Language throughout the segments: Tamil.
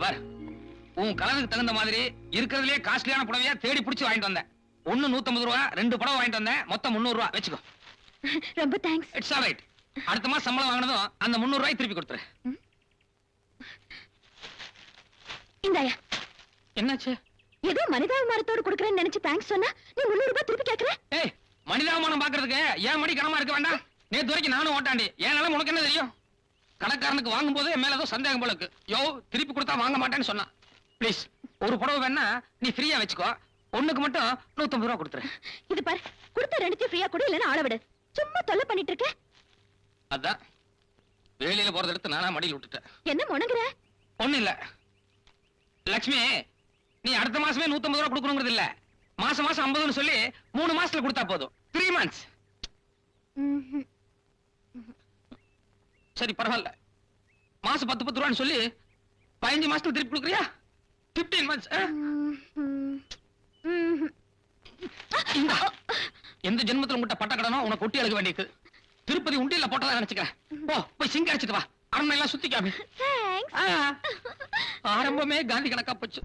பார், உன் கலருக்கு தகுந்த மாதிரி இருக்கிறதுலே காஸ்ட்லியான புடவையா தேடி பிடிச்சு வாங்கிட்டு வந்தேன். ஒன்னு 150 ரூபா, 2 புடவை வாங்கிட்டு வந்தேன். மொத்தம் 300 ரூபா வச்சுக்கோ. ரொம்ப தேங்க்ஸ். It's all right. அடுத்த மாசம் சம்பளம் வாங்கினதும் அந்த 300 ரூபாய் திருப்பி கொடுத்துரு. இந்தாயா. என்னாச்சு? ஏதோ மனிதாபிமானத்தோடு கொடுக்கறேன்னு நினைச்சு தேங்க்ஸ் சொன்னா நீ 300 ரூபாய் திருப்பி கேக்குற? ஏய், மனிதாபிமானம் பாக்குறதுக்கு ஏன் மடி கனமா இருக்க வேண்டாம்? நேத்து வரைக்கும் நானும் ஓட்டாண்டி. ஏன் நிலம் உனக்கு என்ன தெரியும்? கணக்காரனுக்கு வாங்கும் போது என் மேல ஏதோ சந்தேகம் போல இருக்கு. யோ, திருப்பி கொடுத்தா வாங்க மாட்டேன்னு சொன்னா. ப்ளீஸ், ஒரு புடவை வேணா நீ ஃப்ரீயா வச்சுக்கோ. ஒண்ணுக்கு மட்டும் 150 ரூபா கொடுத்துரு. இது பாரு, கொடுத்த ரெண்டுத்தையும் ஃப்ரீயா கொடு, இல்லைன்னா ஆள விடு. சும்மா தொல்லை பண்ணிட்டு இருக்க. அதான் வேலையில போறத எடுத்து நானா மடியில் விட்டுட்டேன். என்ன முணங்குற? ஒண்ணு இல்ல லட்சுமி, நீ அடுத்த மாசமே 150 ரூபா கொடுக்கணுங்கிறது இல்ல. மாசம் மாசம் 50ன்னு சொல்லி 3 மாசத்துல கொடுத்தா போதும். 3 months. சரி பரவாயில்ல. மாசம் 10 ரூபான்னு சொல்லி 15 மாசத்துல திருப்பி கொடுக்குறியா? 15 months. எந்த ஜென்மத்துல உங்ககிட்ட பட்ட கடனோ உனக்கு ஒட்டி அழுக வேண்டியது. திருப்பதி உண்டியில போட்டதா நினைச்சுக்கிறேன். போ, போய் சிங்க அடிச்சிட்டு வா. அரண்மனை எல்லாம் சுத்தி காமி. ஆரம்பமே காந்தி கணக்கா போச்சு.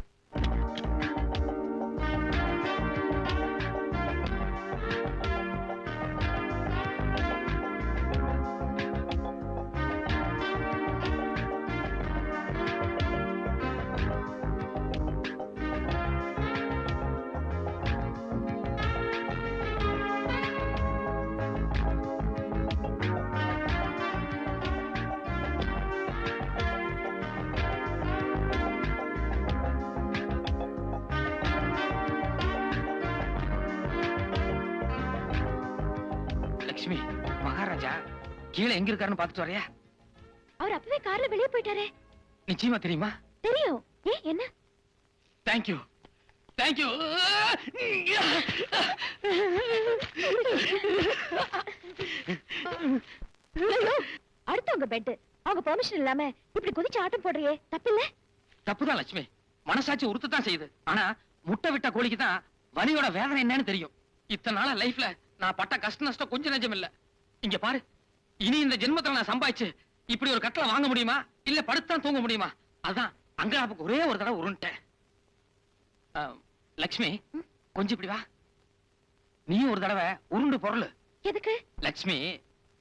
மகாராஜா கீழே எங்க இருக்காருன்னு பாத்துட்டு வரையா? அவர் அப்பவே கார்ல வெளியே போயிட்டாரே. நிச்சயமா தெரியுமா? தெரியும். ஏன், என்ன? Thank you thank you. அடுத்தவங்க பெட், அவங்க பெர்மிஷன் இல்லாம இப்படி குதிச்சு ஆட்டம் போடுறியே, தப்பில்ல? தப்புதான் லட்சுமி. மனசாட்சி உறுத்தத்தான் செய்யுது. ஆனா முட்டை விட்ட கோழிக்கு தான் வலியோட வேதனை என்னன்னு தெரியும். இத்தனை நாளா லைஃப்ல நான் பட்ட கஷ்ட நஷ்டம் கொஞ்சம் நெஞ்சம் இல்ல. இங்க பாரு, இனி இந்த ஜென்மத்துல நான் சம்பாதிச்சு இப்படி ஒரு கட்டளை வாங்க முடியுமா, இல்ல படுத்தான் தூங்க முடியுமா? அதான் அங்கராப்புக்கு ஒரே ஒரு தடவை உருண்டேன். லட்சுமி, கொஞ்சம் இப்படி வா. நீ ஒரு தடவை உருண்டு பொருள். எதுக்கு? லட்சுமி,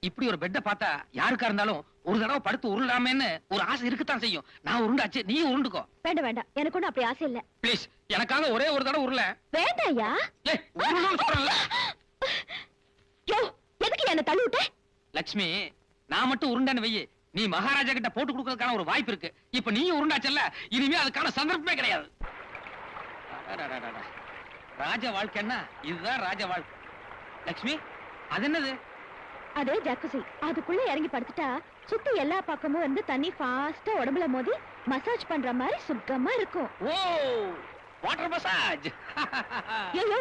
இப்படி ஒரு பெட்டை பார்த்தா யாருக்கா இருந்தாலும் ஒரு தடவை படுத்து உருளாமேன்னு ஒரு ஆசை இருக்குத்தான் செய்யும். நான் உருண்டாச்சு, நீ உருண்டுக்கோ. வேண்டாம் வேண்டாம், எனக்கு ஒன்னும் அப்படி ஆசை இல்ல. ப்ளீஸ், எனக்காக ஒரே ஒரு தடவை உருள. வேண்டாயா? எதுக்கு என்ன தள்ளி விட்ட? லட்சுமி, நான் மட்டும் உருண்டான்னு வையே, நீ மகாராஜா கிட்ட போட்டு கொடுக்கறதுக்கான ஒரு வாய்ப்பு இருக்கு. இப்ப நீ உருண்டாச்சல்ல, இனிமே அதுக்கான சந்தர்ப்பமே கிடையாது. ராஜ வாழ்க்கைன்னா இதுதான் ராஜ வாழ்க்கை. லட்சுமி, அது என்னது? அது ஜக்குசி. அதுக்குள்ள இறங்கி படுத்துட்டா சுத்தி எல்லா பக்கமும் வந்து தண்ணி ஃபாஸ்டா உடம்புல மோதி மசாஜ் பண்ற மாதிரி சுத்தமா இருக்கும். ஓ, வாட்டர் மசாஜ். ஐயோ,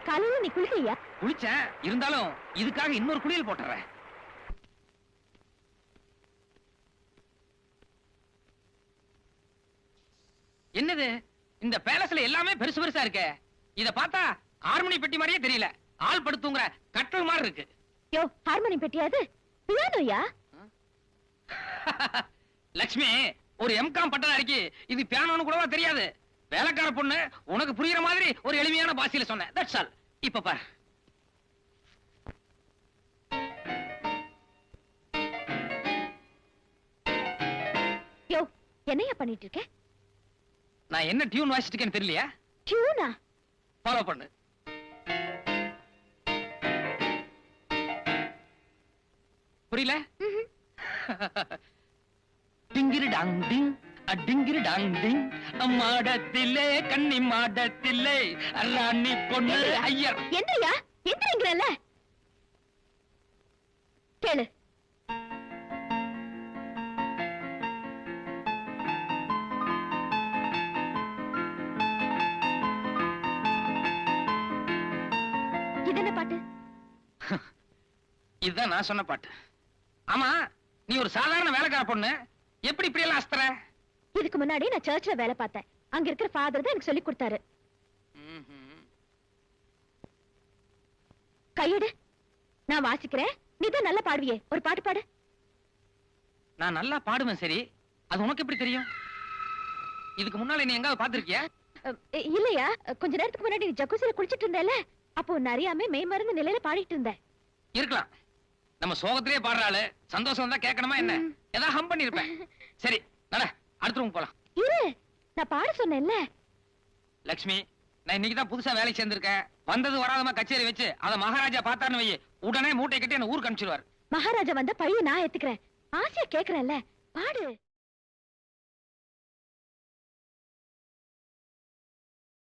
காலையில நீ குளிக்கையா? குளிச்சேன், இருந்தாலும் இதுக்காக இன்னொரு குளியல் போட்டுறேன். என்னது இந்த பேலஸ்ல எல்லாமே பெருசு பெருசா இருக்கு. இத பார்த்தா ஹார்மோனி பெட்டி மாதிரியே தெரியல. ஆள் படுத்துங்கற கட்டல் மாதிரி இருக்கு. யோ, ஹார்மோனி பெட்டியாது? பியானோயா? லட்சுமி, ஒரு எம்காம் பட்டதாரிக்கு இது பியானோன்னு கூடவா தெரியாது? வேலைக்கார பொண்ணு உனக்கு புரியுற மாதிரி ஒரு எளிமையான பாஷையில சொன்னேன். That's all. இப்ப பாரு. யோ, என்னையா பண்ணிட்டு இருக்க? நான் என்ன டியூன் வாசிச்சிட்டு இருக்கேன்னு தெரியலையா? டியூனா? ஃபாலோ பண்ணு. புரியல? டிங்கிரி டாங் டிங், டிங்கிரி டாங் டிங், மாடத்திலே கன்னி மாடத்திலே ராணி பொண்ணு ஐயர். எந்திரியா? எந்திரிங்கறல்ல? கேளு. இதென்ன பாட்டு? இதுதான் நான் சொன்ன பாட்டு. ஆமா, நீ ஒரு சாதாரண வேலைக்கார பொண்ணு, எப்படி இப்படி எல்லாம் அஸ்தற? இதுக்கு முன்னாடி நான் சர்ச்ல வேலை பார்த்தேன். அங்க இருக்கிற ஃபாதர் தான் எனக்கு சொல்லி கொடுத்தாரு. கையெடு, நான் வாசிக்கிறேன். நீ தான் நல்லா பாடுவியே, ஒரு பாட்டு பாடு. நான் நல்லா பாடுவேன். சரி, அது உனக்கு எப்படி தெரியும்? இதுக்கு முன்னால நீ எங்காவது பாத்திருக்கியா? இல்லையா, கொஞ்ச நேரத்துக்கு முன்னாடி நீ ஜக்குசில குளிச்சிட்டு இருந்தேல, அப்போ நிறையாமே மெய் மருந்து நிலையில பாடிட்டு இருந்தேன். இருக்கலாம். நம்ம சோகத்திலேயே பாடுறாளு, சந்தோஷம் தான் கேட்கணுமா என்ன? ஏதாவது ஹம் பண்ணிருப்பேன். சரி நட, அடுத்த ரூம் போலாம். இரு, நான் பாட சொன்னேன்ல. லட்சுமி, நான் இன்னைக்கு தான் புதுசா வேலைக்கு சேர்ந்திருக்கேன். வந்தது வராதமா கச்சேரி வச்சு அத மகாராஜா பார்த்தாருன்னு வை, உடனே மூட்டை கட்டி என்ன ஊருக்கு அனுப்பிச்சிடுவார். மகாராஜா வந்த பழிய நான் ஏத்துக்கிறேன். ஆசையா கேக்குறேன்ல, பாடு.